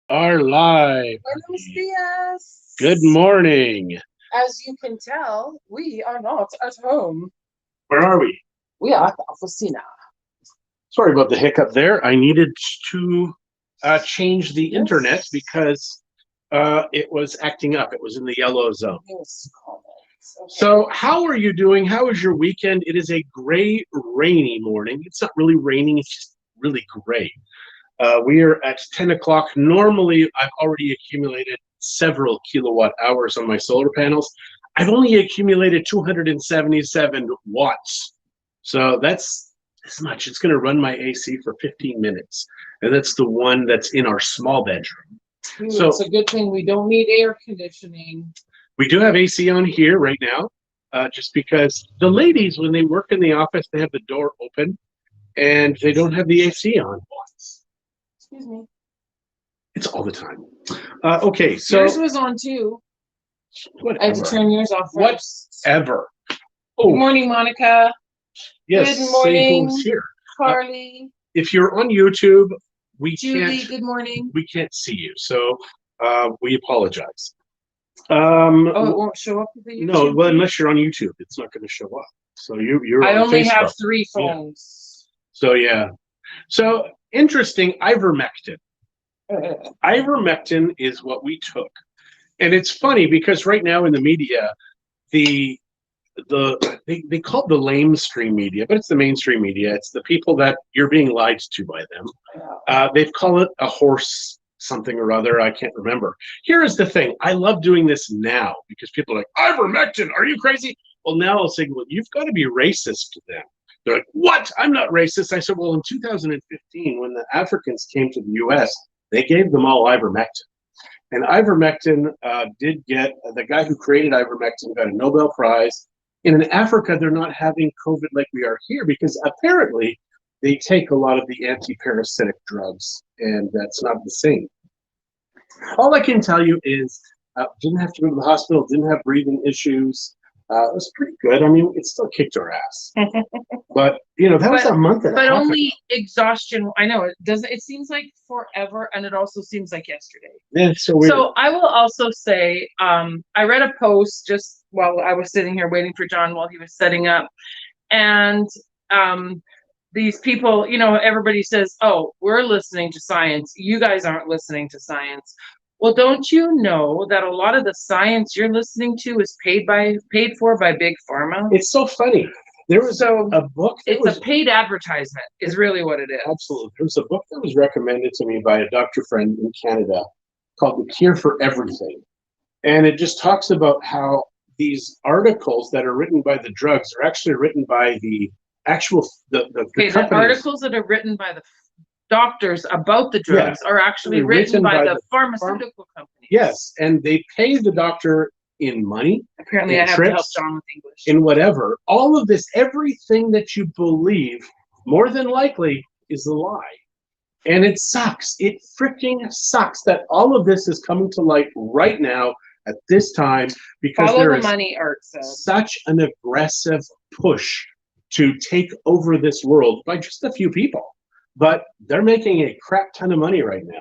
Are live. Buenos dias. Good morning. As you can tell, we are not at home. Where are we? We are at the oficina. Sorry about the hiccup there. I needed to change the internet Yes. because it was acting up. It was in the yellow zone. Yes, comments. Okay. So, how are you doing? How was your weekend? It is a gray, rainy morning. It's not really raining, it's just really gray. We are at 10 o'clock. Normally, I've already accumulated several kilowatt hours on my solar panels. I've only accumulated 277 watts. So that's as much. It's going to run my AC for 15 minutes. And that's the one that's in our small bedroom. Ooh, So it's a good thing we don't need air conditioning. we do have AC on here right now, just because the ladies, when they work in the office, they have the door open and they don't have the AC on. Excuse me. It's all the time. Okay, so Yours was on too. I had to whatever. turn yours off first. Whatever. Good Oh, morning, Monica. yes. Good Say morning, who's here. Carly. If you're on YouTube, we Julie, good morning. can't see you, so we apologize. Oh, it won't show up with the YouTube. No, well, unless you're on YouTube, it's not going to show up. So you're I on only Facebook. have 3 phones. So yeah. So interesting. Ivermectin. Ivermectin is what we took, and it's funny because right now in the media, the they call it the lamestream media, but it's the mainstream media. It's the people that you're being lied to by them. They've called it a horse something or other. I can't remember. Here is the thing. I love doing this now because people are like, ivermectin, are you crazy? Well, now I'll say, well, you've got to be racist to them. They're like, what? I'm not racist. I said, well, in 2015, when the Africans came to the U.S., they gave them all ivermectin. And ivermectin did get, the guy who created ivermectin got a Nobel Prize. In Africa, they're not having COVID like we are here because apparently they take a lot of the anti-parasitic drugs, and that's not the same. All I can tell you is didn't have to go to the hospital, didn't have breathing issues. It was pretty good. I mean, it still kicked our ass. But, that was a month and a half But only ago. exhaustion. I know it doesn't. It seems like forever, and it also seems like yesterday. Yeah, it's so weird. So I will also say, I read a post just while I was sitting here waiting for John while he was setting up, and these people, everybody says, "Oh, we're listening to science. You guys aren't listening to science." Well, don't you know that a lot of the science you're listening to is paid for by big pharma? It's so funny. There was a book. It's a paid advertisement, is really what it is. Absolutely. There was a book that was recommended to me by a doctor friend in Canada called The Cure for Everything. And it just talks about how these articles that are written by the drugs are actually written by the actual the the articles that are written by the doctors about the drugs are actually written by the pharmaceutical companies. Yes, and they pay the doctor in money. Apparently, I have to help John with English. In whatever. All of this, everything that you believe, more than likely, is a lie. And it sucks. It freaking sucks that all of this is coming to light right now at this time because there is money, Art said. Such an aggressive push to take over this world by just a few people. But they're making a crap ton of money right now.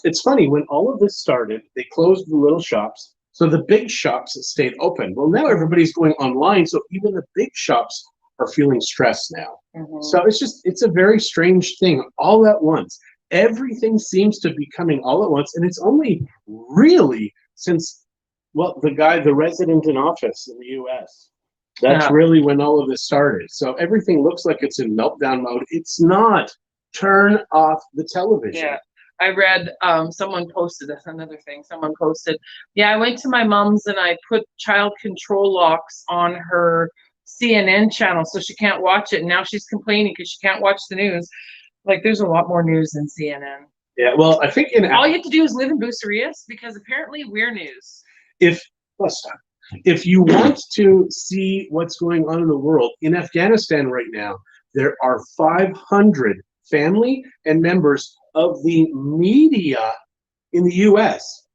It's funny, when all of this started, they closed the little shops, so the big shops stayed open. Well, now everybody's going online, so even the big shops are feeling stressed now. Mm-hmm. So it's a very strange thing all at once. Everything seems to be coming all at once, and it's only really since, the resident in office in the U.S., that's really when all of this started. So everything looks like it's in meltdown mode. It's not. Turn off the television. Yeah. I read someone posted another thing. Someone posted, I went to my mom's and I put child control locks on her CNN channel so she can't watch it. And now she's complaining because she can't watch the news. Like, there's a lot more news than CNN. Yeah, well, I think all you have to do is live in Bucerius because apparently we're news. If you want to see what's going on in the world, in Afghanistan right now, there are 500 family and members of the media in the U.S.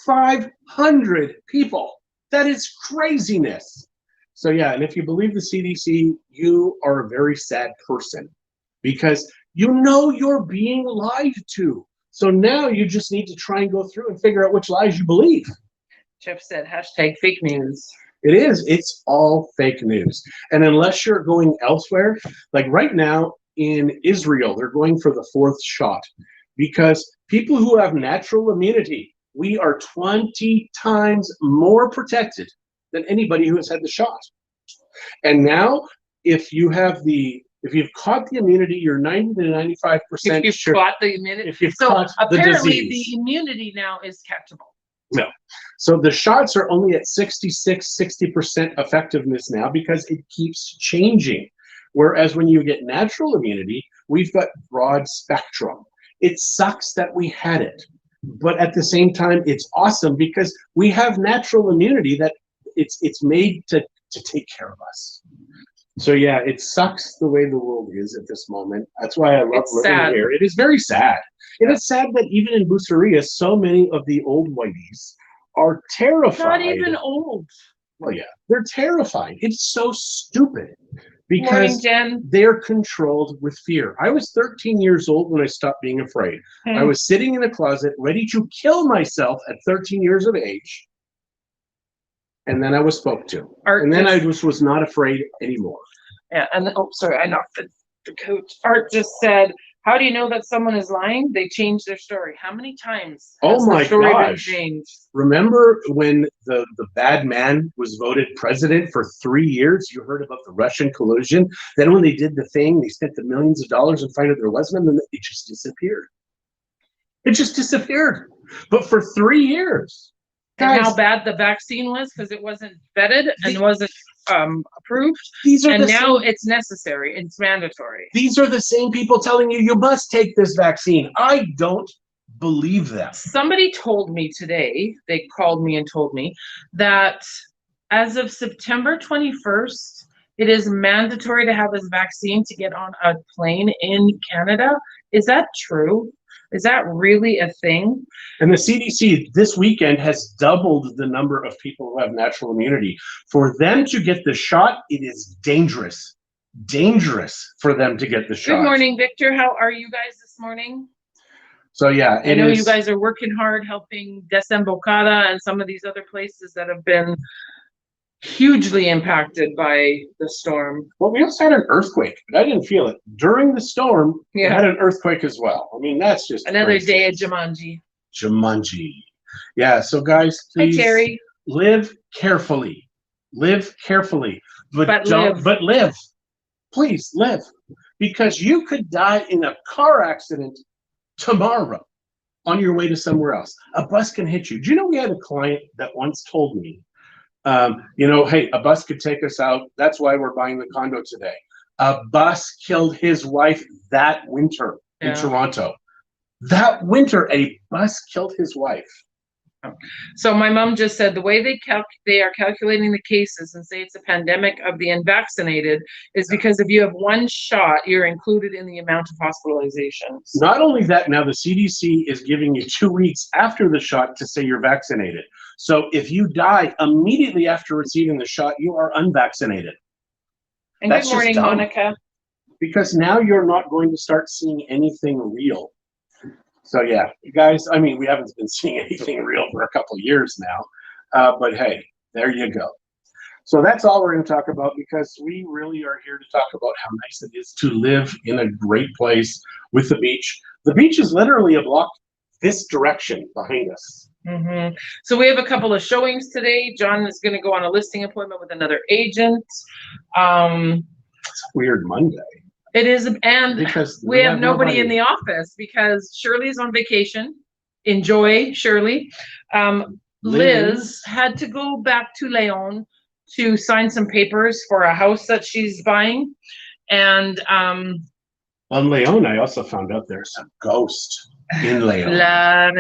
500 people. That is craziness. So yeah, and if you believe the CDC, you are a very sad person because you're being lied to. So now you just need to try and go through and figure out which lies you believe. Jeff said, hashtag fake news. It is. It's all fake news. And unless you're going elsewhere, like right now in Israel, they're going for the 4th shot because people who have natural immunity, we are 20 times more protected than anybody who has had the shot. And now, if you've caught the immunity, you're 90 to 95% If you've sure. caught the immunity. If you've So caught the apparently disease. the immunity now is catchable. No. So the shots are only at 60% effectiveness now because it keeps changing. Whereas when you get natural immunity, we've got broad spectrum. It sucks that we had it, but at the same time, it's awesome because we have natural immunity that it's made to take care of us. So yeah, it sucks the way the world is at this moment. That's why I love living here. It is very sad. It is sad that even in Buceria, so many of the old whiteys are terrified. Not even old. Well, yeah, they're terrified. It's so stupid because Morning, Jen. they're controlled with fear. I was 13 years old when I stopped being afraid. I was sitting in a closet ready to kill myself at 13 years of age. And then I was spoke to. And then I was not afraid anymore. Yeah, and oh, sorry, I knocked the coach. Art just said, how do you know that someone is lying? They change their story. How many times has the story been changed? Remember when the bad man was voted president for 3 years? You heard about the Russian collusion. Then when they did the thing, they spent the millions of dollars and found out there wasn't, and it just disappeared. It just disappeared. But for 3 years. And how bad the vaccine was because it wasn't vetted and wasn't approved. And now it's necessary. It's mandatory. These are the same people telling you must take this vaccine. I don't believe them. Somebody told me today, they called me and told me that as of September 21st, it is mandatory to have this vaccine to get on a plane in Canada. Is that true? Is that really a thing? And the CDC this weekend has doubled the number of people who have natural immunity. For them to get the shot, it is dangerous. Dangerous for them to get the shot. Good morning, Victor. How are you guys this morning? So yeah, I know you guys are working hard helping Desembocada and some of these other places that have been hugely impacted by the storm. Well, we also had an earthquake, but I didn't feel it. During the storm, we had an earthquake as well. I mean, that's just another crazy. day of Jumanji. Jumanji. Yeah, so guys, please live carefully. Live carefully. But live. Please live. Because you could die in a car accident tomorrow on your way to somewhere else. A bus can hit you. Do you know we had a client that once told me, hey, a bus could take us out. That's why we're buying the condo today. A bus killed his wife that winter in Toronto. That winter, a bus killed his wife. So my mom just said the way they are calculating the cases and say it's a pandemic of the unvaccinated is because if you have one shot, you're included in the amount of hospitalizations. Not only that, now the CDC is giving you 2 weeks after the shot to say you're vaccinated. So if you die immediately after receiving the shot, you are unvaccinated. And good morning, Monica. Because now you're not going to start seeing anything real. So yeah, you guys, I mean, we haven't been seeing anything real for a couple of years now, but hey, there you go. So that's all we're going to talk about because we really are here to talk about how nice it is to live in a great place with the beach. The beach is literally a block this direction behind us. Mm-hmm. So we have a couple of showings today. John is going to go on a listing appointment with another agent. It's a weird Monday. It is, and because we have nobody in the office because Shirley's on vacation. Enjoy, Shirley. Liz had to go back to Leon to sign some papers for a house that she's buying. And on Leon, I also found out there's a ghost in Leon. La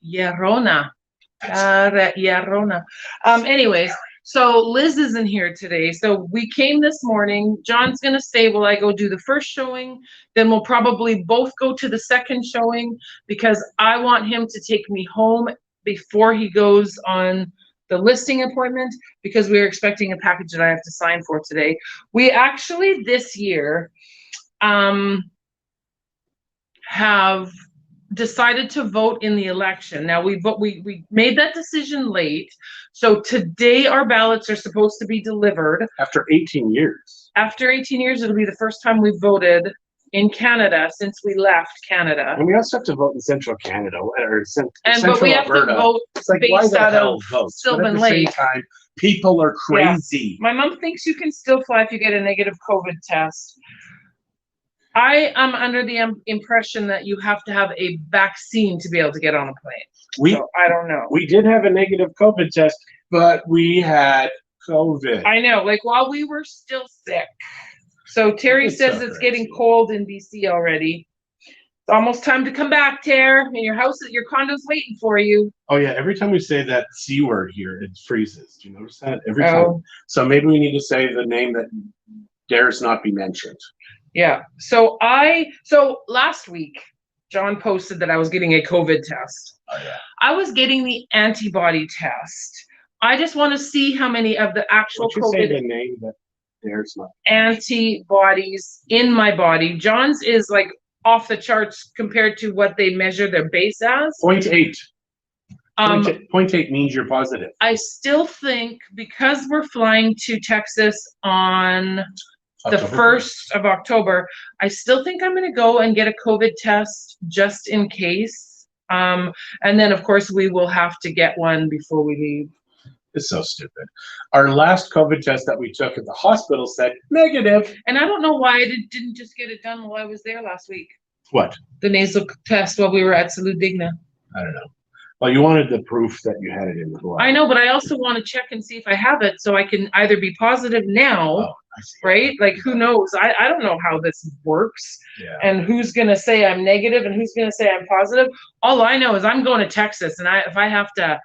Llorona. Anyways. So Liz isn't here today. So we came this morning. John's going to stay while I go do the first showing. Then we'll probably both go to the second showing because I want him to take me home before he goes on the listing appointment because we're expecting a package that I have to sign for today. We actually this year have decided to vote in the election. Now we made that decision late. So today our ballots are supposed to be delivered. After 18 years. After 18 years, it'll be the first time we've voted in Canada since we left Canada. And we also have to vote in Central Canada or Central but we Alberta. have to vote it's like, why based the out hell of vote? Sylvan but at the Lake. same time, people are crazy. My mom thinks you can still fly if you get a negative COVID test. I am under the impression that you have to have a vaccine to be able to get on a plane. So I don't know. We did have a negative COVID test, but we had COVID. I know, like while we were still sick. So Terry says it's getting cold in BC already. It's almost time to come back, Ter. And your condo's waiting for you. Oh yeah, every time we say that C word here, it freezes. Do you notice that? Every time. So maybe we need to say the name that dares not be mentioned. Yeah. So last week, John posted that I was getting a COVID test. Oh yeah. I was getting the antibody test. I just want to see how many of the actual COVID. Say the name that dares not. Antibodies in my body. John's is like off the charts compared to what they measure their base as. 0.8. 0.8 means you're positive. I still think because we're flying to Texas on the 1st of October, I still think I'm going to go and get a COVID test just in case. And then, of course, we will have to get one before we leave. It's so stupid. Our last COVID test that we took at the hospital said negative. And I don't know why I didn't just get it done while I was there last week. What? The nasal test while we were at Salud Digna. I don't know. Well, you wanted the proof that you had it in the blood. I know, but I also want to check and see if I have it so I can either be positive now, right? Like, who knows? I don't know how this works and who's going to say I'm negative and who's going to say I'm positive. All I know is I'm going to Texas, and if I have to,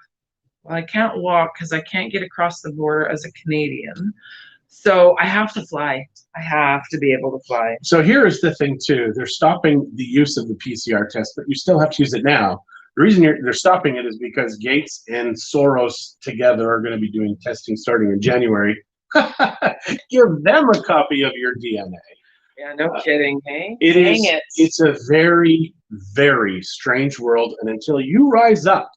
well, I can't walk because I can't get across the border as a Canadian. So I have to fly. I have to be able to fly. So here's the thing, too. They're stopping the use of the PCR test, but you still have to use it now. The reason they're stopping it is because Gates and Soros together are going to be doing testing starting in January. Give them a copy of your DNA. Yeah, no kidding, hey? It's a very, very strange world, and until you rise up.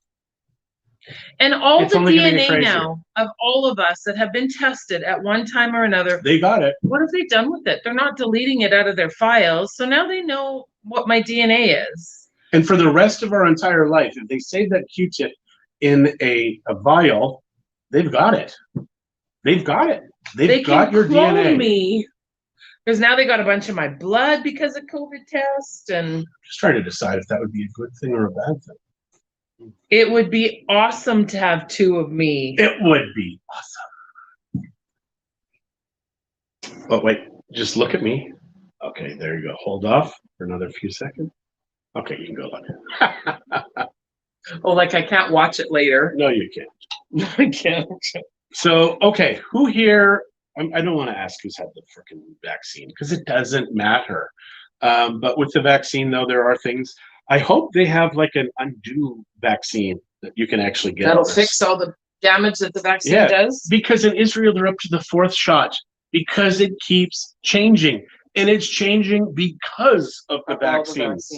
And all the DNA now of all of us that have been tested at one time or another. They got it. What have they done with it? They're not deleting it out of their files, so now they know what my DNA is. And for the rest of our entire life, if they save that Q-tip in a vial, they've got it. They've got it. They got your DNA. Me. Because now they got a bunch of my blood because of COVID test. And just trying to decide if that would be a good thing or a bad thing. It would be awesome to have two of me. It would be awesome. Oh, wait. Just look at me. Okay, there you go. Hold off for another few seconds. Okay, you can go look. Oh, like I can't watch it later. No, you can't. I can't. So, okay, who here? I don't want to ask who's had the freaking vaccine because it doesn't matter. But with the vaccine, though, there are things. I hope they have like an undo vaccine that you can actually get. That'll fix all the damage that the vaccine does. Because in Israel, they're up to the 4th shot because it keeps changing. And it's changing because of the vaccines.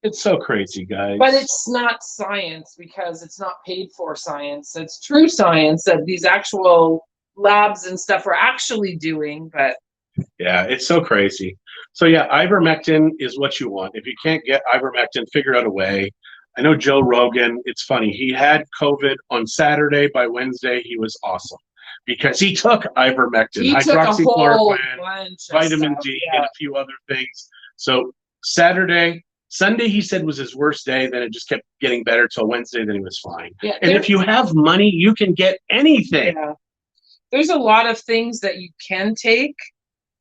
It's so crazy, guys. But it's not science because it's not paid for science. It's true science that these actual labs and stuff are actually doing, but yeah, it's so crazy. So yeah, ivermectin is what you want. If you can't get ivermectin, figure out a way. I know Joe Rogan, it's funny. He had COVID on Saturday. By Wednesday, he was awesome because he took ivermectin, hydroxychloroquine, vitamin D, and a few other things. So Sunday, he said, was his worst day. Then it just kept getting better till Wednesday. Then he was fine. Yeah, and if you have money, you can get anything. Yeah. There's a lot of things that you can take.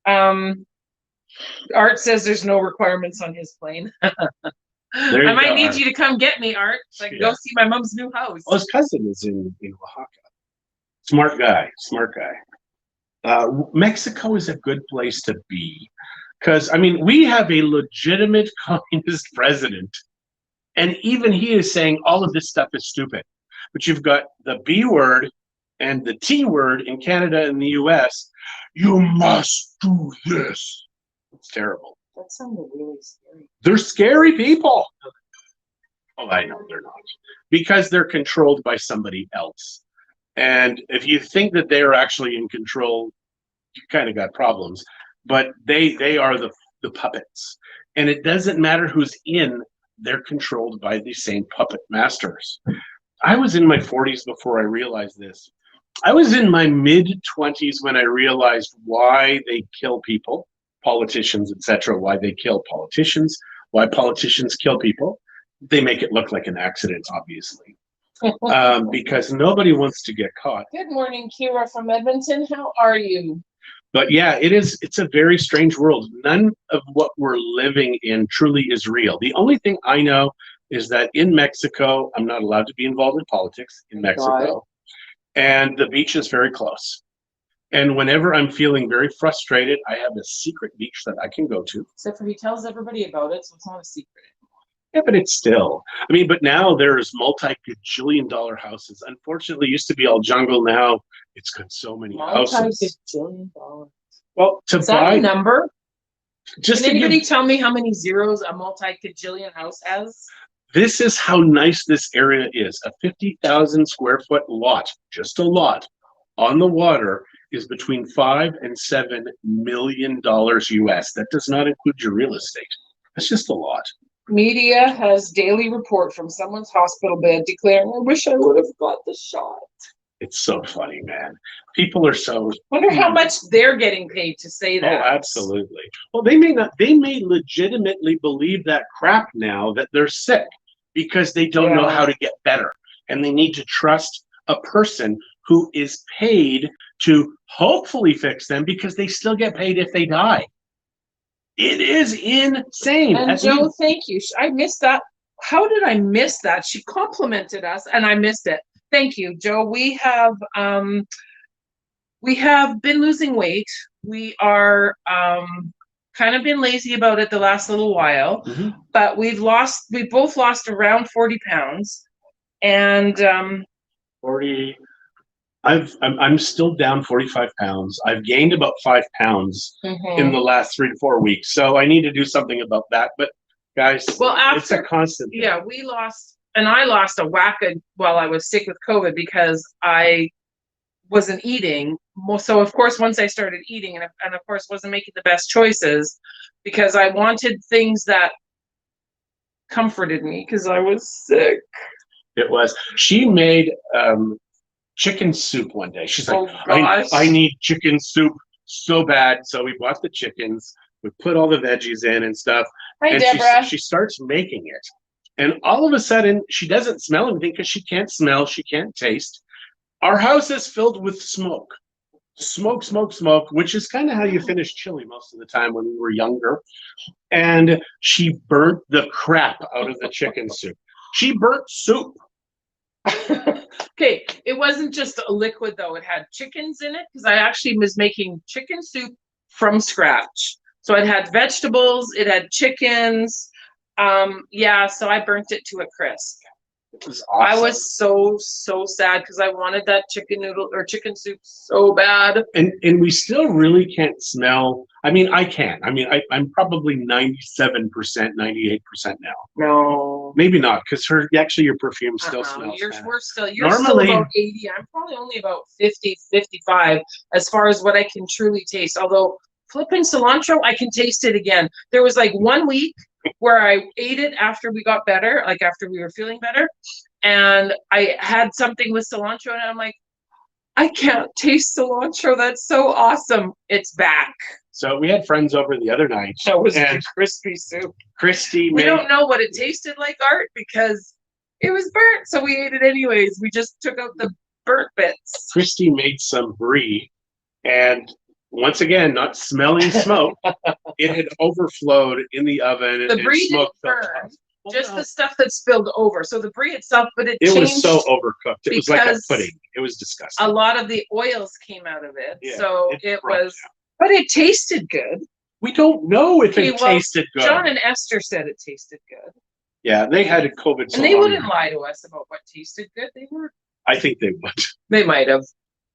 Art says there's no requirements on his plane. I might need you to come get me, Art, so I can go see my mom's new house. Well, his cousin is in Oaxaca. Smart guy. Mexico is a good place to be. Because, I mean, we have a legitimate communist president, and even he is saying all of this stuff is stupid. But you've got the B word and the T word in Canada and the US. You must do this. It's terrible. That sounded really scary. They're scary people. Oh, I know they're not. Because they're controlled by somebody else. And if you think that they're actually in control, you kind of got problems. But they are the puppets. And it doesn't matter who's in, they're controlled by the same puppet masters. I was in my 40s before I realized this. I was in my mid 20s when I realized why they kill people, politicians, etc., why they kill politicians, why politicians kill people. They make it look like an accident, obviously, because nobody wants to get caught. Good morning, Kira from Edmonton. How are you? But yeah, it's a very strange world. None of what we're living in truly is real. The only thing I know is that in Mexico, I'm not allowed to be involved in politics in Mexico, and the beach is very close. And whenever I'm feeling very frustrated, I have a secret beach that I can go to. Except for he tells everybody about it, so it's not a secret. Yeah, but it's still. I mean, but now there's multi-gajillion-dollar houses. Unfortunately, it used to be all jungle. Now it's got so many houses. Multi-gajillion-dollar. Well, to Is that buy a number? just Can to anybody give, tell me how many zeros a multi-gajillion house has? this is how nice this area is. A 50,000 square foot lot, just a lot, on the water is between $5 and $7 million US. That does not include your real estate. That's just a lot. Media has daily report from someone's hospital bed declaring, I wish I would have got the shot. It's so funny, man. People are so. Wonder how much they're getting paid to say that. Oh, absolutely. Well, they may not. They may legitimately believe that crap now that they're sick because they don't know how to get better, and they need to trust a person who is paid to hopefully fix them because they still get paid if they die. It is insane. And Joe, thank you. I missed that. How did I miss that? She complimented us and I missed it. Thank you, Joe. We have been losing weight. We are kind of been lazy about it the last little while, but we both lost around 40 pounds. And 40. I'm still down 45 pounds. I've gained about 5 pounds in the last 3 to 4 weeks. So I need to do something about that. But guys, it's a constant thing. Yeah, I lost a whack while I was sick with COVID because I wasn't eating. So of course, once I started eating and of course wasn't making the best choices because I wanted things that comforted me because I was sick. It was. She made chicken soup one day. She's like, gosh. I need chicken soup so bad. So we bought the chickens, we put all the veggies in and stuff. Hi, and Deborah. She starts making it. And all of a sudden, she doesn't smell anything because she can't smell, she can't taste. Our house is filled with smoke. Smoke, smoke, smoke, which is kind of how you finish chili most of the time when we were younger. And she burnt the crap out of the chicken soup. She burnt soup. Okay, it wasn't just a liquid though. It had chickens in it because I actually was making chicken soup from scratch. So it had vegetables, it had chickens. So I burnt it to a crisp. It was awesome. I was so sad because I wanted that chicken noodle or chicken soup so bad. And we still really can't smell. I mean, I can. I mean, I'm probably 97%, 98% now. No. Maybe not, because your perfume still smells. You're still about 80. I'm probably only about 50, 55 as far as what I can truly taste. Although flipping cilantro, I can taste it again. There was like 1 week where I ate it after we got better, like after we were feeling better. And I had something with cilantro and I'm like, I can't taste cilantro. That's so awesome. It's back. So we had friends over the other night. That was crispy soup. Christie We don't know what it tasted like, Art, because it was burnt. So we ate it anyways. We just took out the burnt bits. Christie made some brie, and once again, not smelling smoke, it had overflowed in the oven. The brie didn't burn, just the stuff that spilled over. So the brie itself, but it was so overcooked. It was like a pudding. It was disgusting. A lot of the oils came out of it. Yeah, so it was, but it tasted good. We don't know if it tasted good. John and Esther said it tasted good. Yeah, they had a COVID. And they wouldn't lie to us about what tasted good. They were. I think they would. They might have.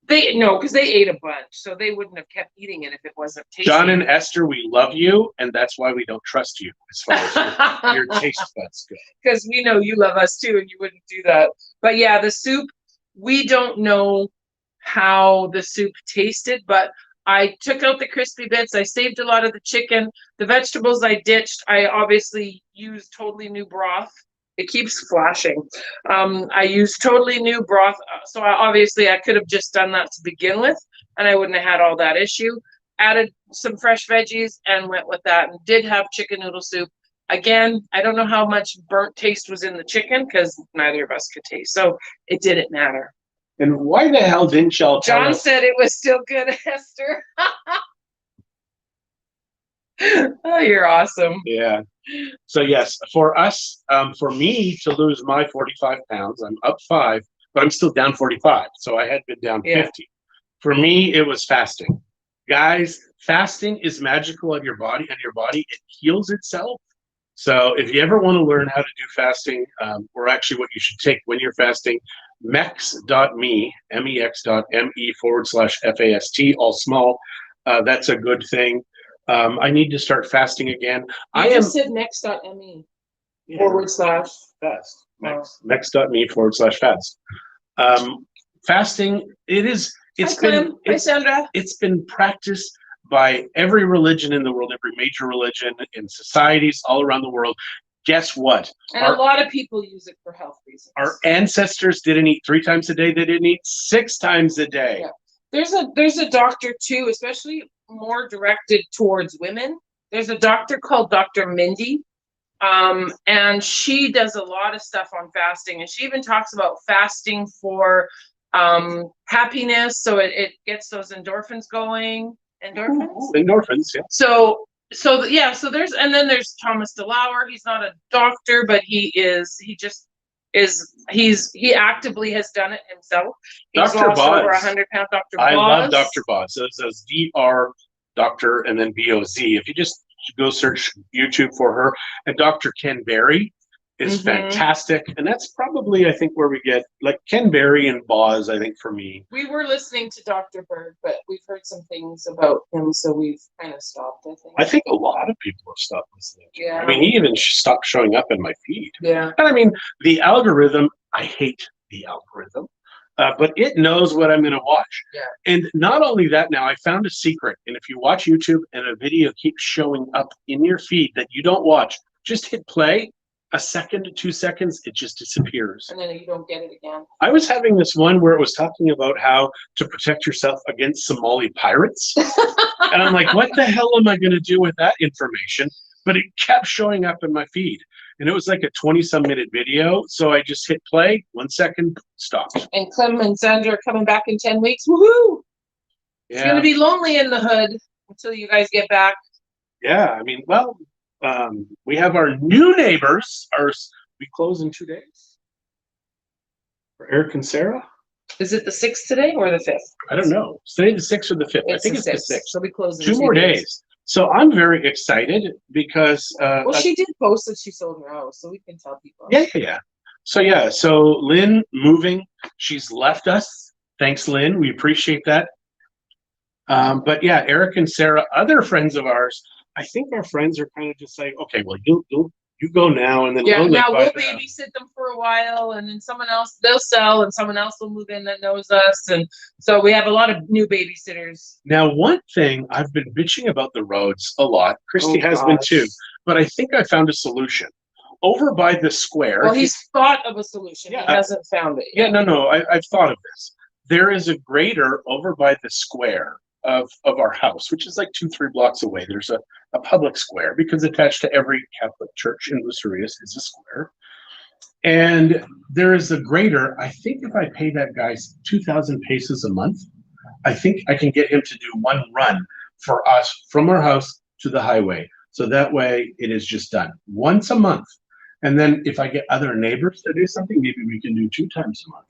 They no, because they ate a bunch, so they wouldn't have kept eating it if it wasn't tasty. John and Esther, we love you, and that's why we don't trust you as far as your taste buds go. Because we know you love us too, and you wouldn't do that. But yeah, the soup, we don't know how the soup tasted, but I took out the crispy bits. I saved a lot of the chicken. The vegetables I ditched. I obviously used totally new broth. It keeps flashing. I used totally new broth. So obviously I could have just done that to begin with, and I wouldn't have had all that issue. Added some fresh veggies and went with that, and did have chicken noodle soup. Again, I don't know how much burnt taste was in the chicken because neither of us could taste. So it didn't matter. And why the hell didn't y'all tell John us? said it was still good, Esther. Oh, you're awesome. Yeah. So yes, for us, for me to lose my 45 pounds, I'm up 5, but I'm still down 45. So I had been down 50. For me, it was fasting. Guys, fasting is magical on your body, and your body, it heals itself. So if you ever want to learn how to do fasting, or actually what you should take when you're fasting, mex.me, mex.me/fast, all small. That's a good thing. I need to start fasting again. I just said mex.me /fast. Mex.me/fast. Fasting, it's been practiced by every religion in the world, every major religion in societies all around the world. Guess what? And a lot of people use it for health reasons. Our ancestors didn't eat 3 times a day. They didn't eat 6 times a day. Yeah. There's a doctor too, especially more directed towards women. There's a doctor called Dr. Mindy, and she does a lot of stuff on fasting, and she even talks about fasting for happiness, so it gets those endorphins going. Endorphins, yeah. So there's Thomas DeLauer. He's not a doctor, but he actively has done it himself. He's Dr. lost Boz. over 100 pounds. Dr. Boz. I love Dr. Boz. So it says DR Doctor and then BOZ. If you just go search YouTube for her, and Dr. Ken Berry is fantastic, and that's probably, I think, where we get like Ken Berry and Boz. I think for me, we were listening to Dr. Bird, but we've heard some things about him, so we've kind of stopped. I think a lot of people have stopped listening to him. Yeah. I mean, he even stopped showing up in my feed. Yeah. And I mean, the algorithm, I hate the algorithm, but it knows what I'm going to watch. Yeah. And not only that, now I found a secret. And if you watch YouTube and a video keeps showing up in your feed that you don't watch, just hit play. A second to 2 seconds, it just disappears. And then you don't get it again. I was having this one where it was talking about how to protect yourself against Somali pirates. And I'm like, what the hell am I going to do with that information? But it kept showing up in my feed. And it was like a 20-some minute video. So I just hit play, 1 second, stopped. And Clem and Sandra are coming back in 10 weeks. Woohoo! Yeah. It's going to be lonely in the hood until you guys get back. Yeah, I mean, well, we have our new neighbors. We close in 2 days for Eric and Sarah. Is it the 6th today or the 5th? I don't know. Is today the 6th or the 5th? I think it's the 6th. So we close in 2 more days. So I'm very excited because well, she did post that she sold her house, so we can tell people. Yeah. So Lynn moving, she's left us. Thanks, Lynn. We appreciate that. But yeah, Eric and Sarah, other friends of ours. I think our friends are kind of just like, okay, well, you go now, and then we'll babysit them for a while, and then someone else, they'll sell, and someone else will move in that knows us, and so we have a lot of new babysitters. Now, one thing I've been bitching about the roads a lot. Christie has been too, but I think I found a solution. Over by the square. Well, he's thought of a solution. Yeah, he hasn't found it yet. Yeah, no, I've thought of this. There is a grader over by the square of our house, which is like 2-3 blocks away. There's a public square because attached to every Catholic church in Lusurias is a square. And there is a grader. I think if I pay that guy 2,000 pesos a month, I think I can get him to do one run for us from our house to the highway. So that way it is just done once a month. And then if I get other neighbors to do something, maybe we can do 2 times a month.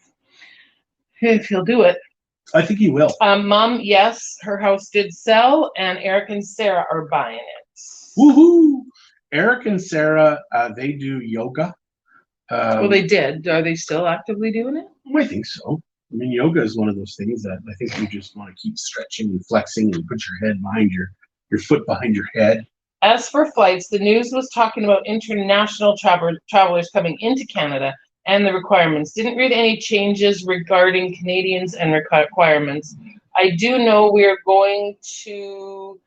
If he'll do it. I think he will. Mom, yes, her house did sell, and Eric and Sarah are buying it. Woohoo! Eric and Sarah, they do yoga. Well, they did. Are they still actively doing it? I think so. I mean, yoga is one of those things that I think you just want to keep stretching and flexing and put your head behind your foot behind your head. As for flights, the news was talking about international travelers coming into Canada and the requirements. Didn't read any changes regarding Canadians and requirements. I do know we are going to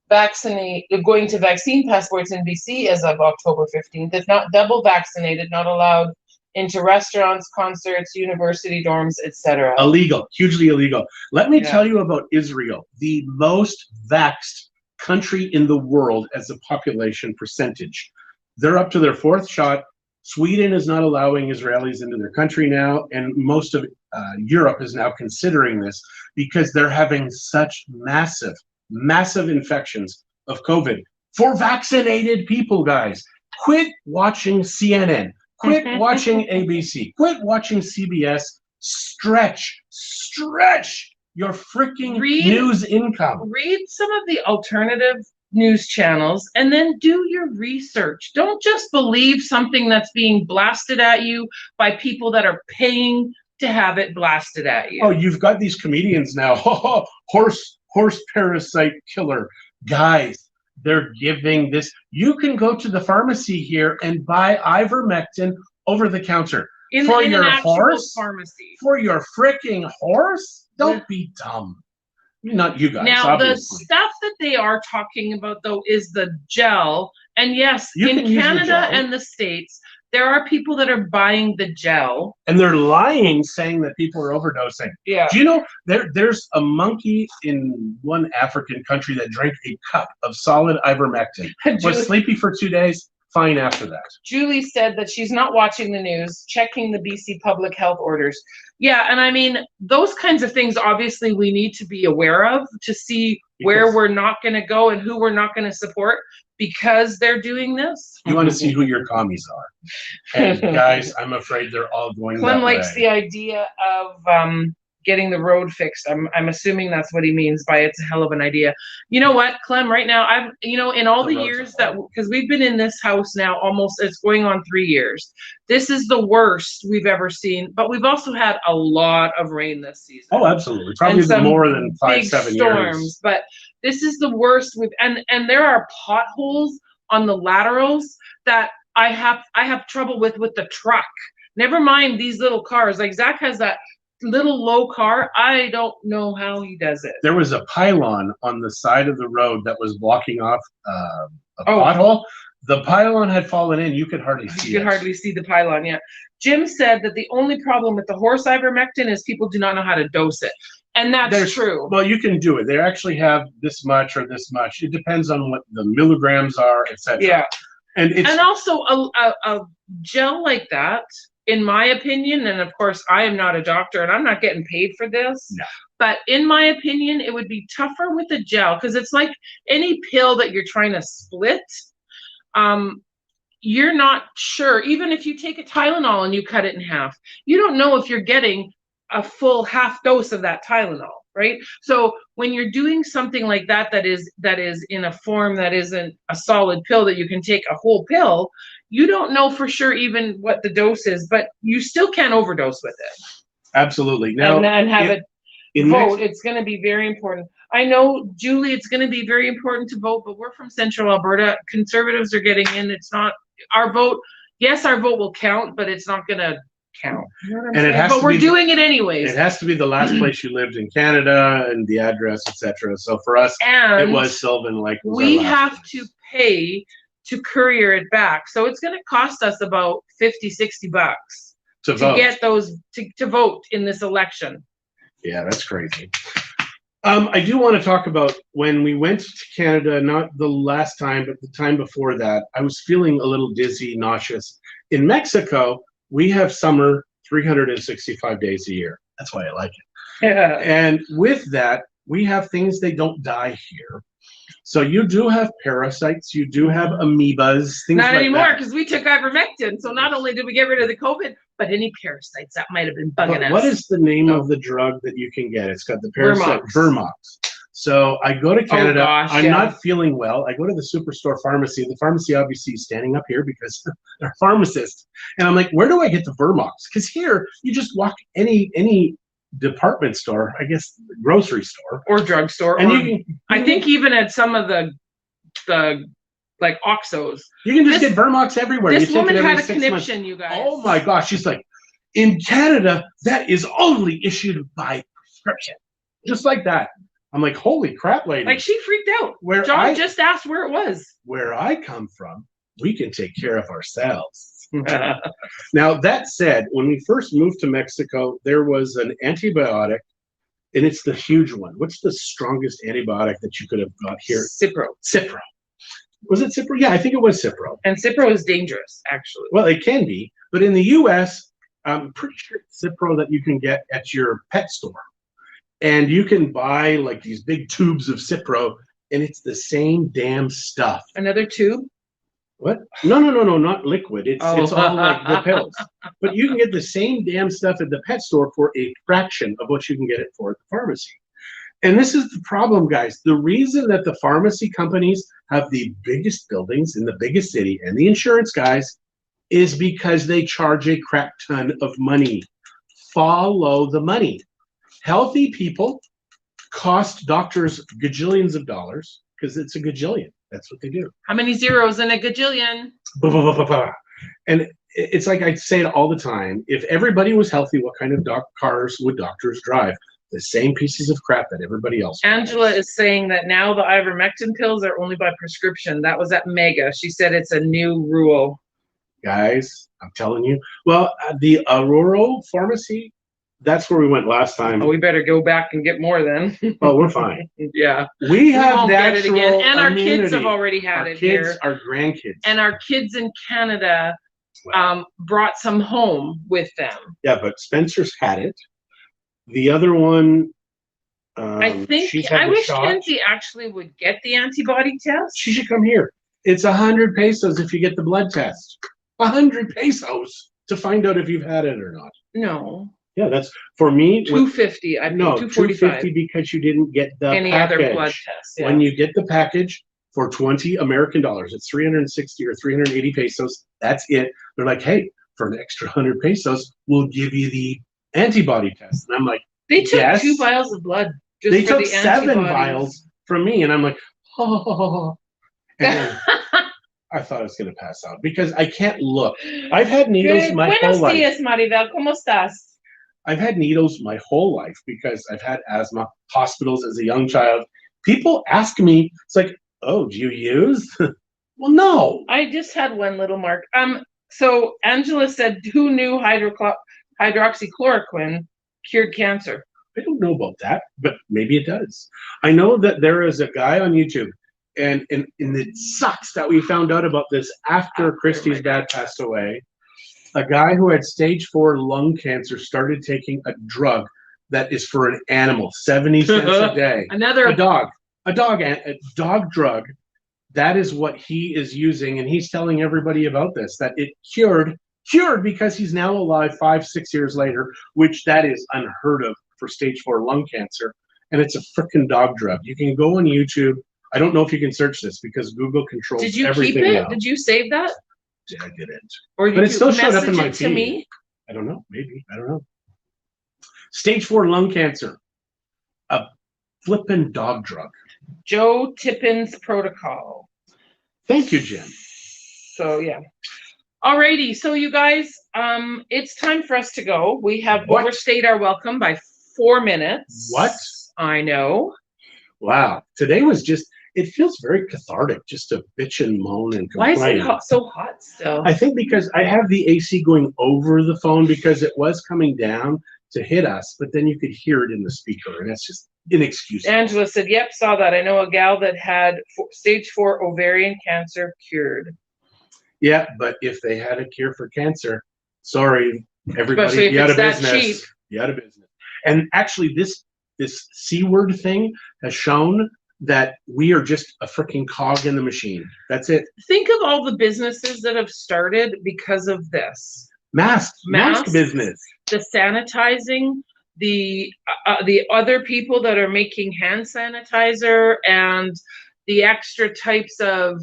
vaccine passports in BC as of October 15th. If not double vaccinated, not allowed into restaurants, concerts, university dorms, etc. Illegal, hugely illegal. Let me tell you about Israel, the most vaxxed country in the world as a population percentage. They're up to their 4th shot. Sweden is not allowing Israelis into their country now, and most of Europe is now considering this because they're having such massive infections of COVID. For vaccinated people, guys, quit watching CNN, quit watching ABC, quit watching CBS, stretch your freaking news income. Read some of the alternative news channels and then do your research. Don't just believe something that's being blasted at you by people that are paying to have it blasted at you. Oh, you've got these comedians now. horse parasite killer. Guys, they're giving this. You can go to the pharmacy here and buy ivermectin over the counter. For your horse? Pharmacy. For your freaking horse? Don't be dumb. Not you guys. Now, obviously. The stuff that they are talking about, though, is the gel. And yes, in Canada and the States, there are people that are buying the gel. And they're lying, saying that people are overdosing. Yeah. Do you know there's a monkey in one African country that drank a cup of solid ivermectin, was sleepy for 2 days, fine after that. Julie said that she's not watching the news, checking the BC public health orders. Yeah, and I mean, those kinds of things, obviously, we need to be aware of to see where we're not going to go and who we're not going to support because they're doing this. You want to see who your commies are. And guys, I'm afraid they're all going Clem that way. likes the idea of getting the road fixed. I'm assuming that's what he means by it's a hell of an idea. You know what, Clem, right now, in all the years that, because we've been in this house now it's going on 3 years. This is the worst we've ever seen, but we've also had a lot of rain this season. Oh, absolutely. Probably more than 5-7 years. But this is the worst and there are potholes on the laterals that I have trouble with the truck. Never mind these little cars. Like Zach has that little low car. I don't know how he does it. There was a pylon on the side of the road that was blocking off a pothole. The pylon had fallen in. You could hardly see it. You could hardly see the pylon, yeah. Jim said that the only problem with the horse ivermectin is people do not know how to dose it. And that's true. Well, you can do it. They actually have this much or this much. It depends on what the milligrams are, etc. Yeah. And also a gel like that, in my opinion, and of course I am not a doctor and I'm not getting paid for this, but in my opinion, it would be tougher with a gel because it's like any pill that you're trying to split. You're not sure, even if you take a Tylenol and you cut it in half, you don't know if you're getting a full half dose of that Tylenol, right? So when you're doing something like that is in a form that isn't a solid pill that you can take a whole pill, you don't know for sure even what the dose is, but you still can't overdose with it. Absolutely. Now, and have it vote. It's going to be very important. I know, Julie, it's going to be very important to vote, but we're from Central Alberta. Conservatives are getting in. It's not our vote. Yes, our vote will count, but it's not going to count. You know what I'm saying? But we're doing it anyways. It has to be the last place you lived in Canada and the address, etc. So for us, it was Sylvan Lake. We have to pay to courier it back. So it's going to cost us about $50-$60 to get those to vote in this election. Yeah, that's crazy. I do want to talk about when we went to Canada, not the last time, but the time before that, I was feeling a little dizzy, nauseous. In Mexico, we have summer 365 days a year. That's why I like it. Yeah. And with that, we have things they don't die here. So you do have parasites, you do have amoebas, things not like anymore, because we took ivermectin. So not only did we get rid of the COVID, but any parasites that might have been bugging us. What is the name of the drug that you can get? It's got the parasite, Vermox. So I go to Canada, I'm not feeling well. I go to the Superstore pharmacy. The pharmacy obviously is standing up here because they're pharmacists. And I'm like, where do I get the Vermox? Because here, you just walk any department store, I guess grocery store or drugstore, and or you I think even at some of the like Oxos. You can just get Vermox everywhere. This woman had a 6 months. conniption, you guys. Oh my gosh. She's like, in Canada, that is only issued by prescription. Just like that. I'm like, holy crap, lady. Like, she freaked out. Where John just asked where it was. Where I come from, we can take care of ourselves. Now, that said, when we first moved to Mexico, there was an antibiotic, and it's the huge one. What's the strongest antibiotic that you could have got here? Cipro. Cipro. Was it Cipro? Yeah, I think it was Cipro. And Cipro is dangerous, actually. Well, it can be, but in the U.S., I'm pretty sure it's Cipro that you can get at your pet store. And you can buy like these big tubes of Cipro, and it's the same damn stuff. Another tube? What? No, not liquid. It's all like the pills. But you can get the same damn stuff at the pet store for a fraction of what you can get it for at the pharmacy. And this is the problem, guys. The reason that the pharmacy companies have the biggest buildings in the biggest city and the insurance guys is because they charge a crap ton of money. Follow the money. Healthy people cost doctors gajillions of dollars because it's a gajillion. That's what they do. How many zeros in a gajillion? And it's like I say it all the time. If everybody was healthy, what kind of cars would doctors drive? The same pieces of crap that everybody else drives. Angela is saying that now the ivermectin pills are only by prescription. That was at Mega. She said it's a new rule. Guys, I'm telling you. Well, the Aurora pharmacy, that's where we went last time. Oh, we better go back and get more then. Oh, we're fine. Yeah. We have get it again. And our immunity. Kids have already had it here. Our grandkids. And our kids in Canada brought some home with them. Yeah, but Spencer's had it. The other one, I think, I wish Kenzie actually would get the antibody test. She should come here. It's 100 pesos if you get the blood test. 100 pesos to find out if you've had it or not. No. Yeah, that's for me. $250. I paid $245 $250 because you didn't get the any package. Other blood test. Yeah. When you get the package for 20 American dollars, it's 360 or 380 pesos. That's it. They're like, hey, for an extra 100 pesos, we'll give you the antibody test. And I'm like, they took 2 vials of blood. Just they for took the 7 vials from me, and I'm like, oh. And I thought I was going to pass out because I can't look. I've had needles my whole life. Buenos días, Maribel. ¿Cómo estás? I've had needles my whole life because I've had asthma, hospitals as a young child. People ask me, it's like, oh, do you use? Well, no. I just had one little mark. So Angela said, who knew hydroxychloroquine cured cancer? I don't know about that, but maybe it does. I know that there is a guy on YouTube, and it sucks that we found out about this after Christie's dad passed away. A guy who had stage 4 lung cancer started taking a drug that is for an animal, 70 cents a day. A dog drug. That is what he is using, and he's telling everybody about this, that it cured because he's now alive 5-6 years later, which that is unheard of for stage 4 lung cancer, and it's a freaking dog drug. You can go on YouTube. I don't know if you can search this because Google controls everything. Did you keep it? Now. Did you save that? I didn't. Or but it still showed up in my feed. To me? I don't know. Maybe. I don't know. Stage 4 lung cancer. A flippin' dog drug. Joe Tippin's protocol. Thank you, Jen. So, yeah. Alrighty. So, you guys, it's time for us to go. We have overstayed our welcome by 4 minutes. What? I know. Wow. Today was just, it feels very cathartic just to bitch and moan and complain. Why is it so hot still? I think because I have the AC going over the phone because it was coming down to hit us, but then you could hear it in the speaker, and that's just inexcusable. Angela said, yep, saw that. I know a gal that had stage 4 ovarian cancer cured. Yeah, but if they had a cure for cancer, sorry, everybody, you out of business. Cheap. You out of business. And actually, this C word thing has shown that we are just a freaking cog in the machine. That's it. Think of all the businesses that have started because of this. Mask business. The sanitizing, the other people that are making hand sanitizer, and the extra types of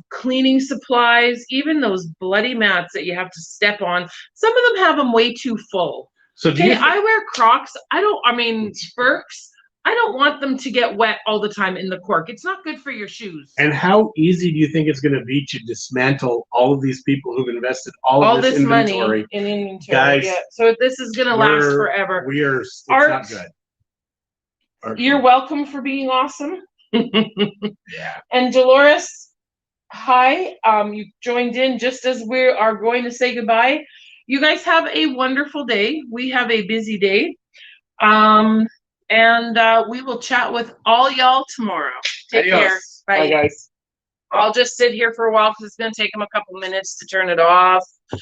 cleaning supplies, even those bloody mats that you have to step on. Some of them have them way too full. So do you? Okay, I wear Crocs. I mean, Birks. I don't want them to get wet all the time in the cork. It's not good for your shoes. And how easy do you think it's going to be to dismantle all of these people who've invested all of this inventory? Money in inventory, Guys, yeah. So this is going to last forever. It's Art, not good. You're welcome for being awesome. Yeah. And Dolores, hi. You joined in just as we are going to say goodbye. You guys have a wonderful day. We have a busy day. And we will chat with all y'all tomorrow. Take care. Bye. Bye, guys. I'll just sit here for a while because it's going to take them a couple minutes to turn it off.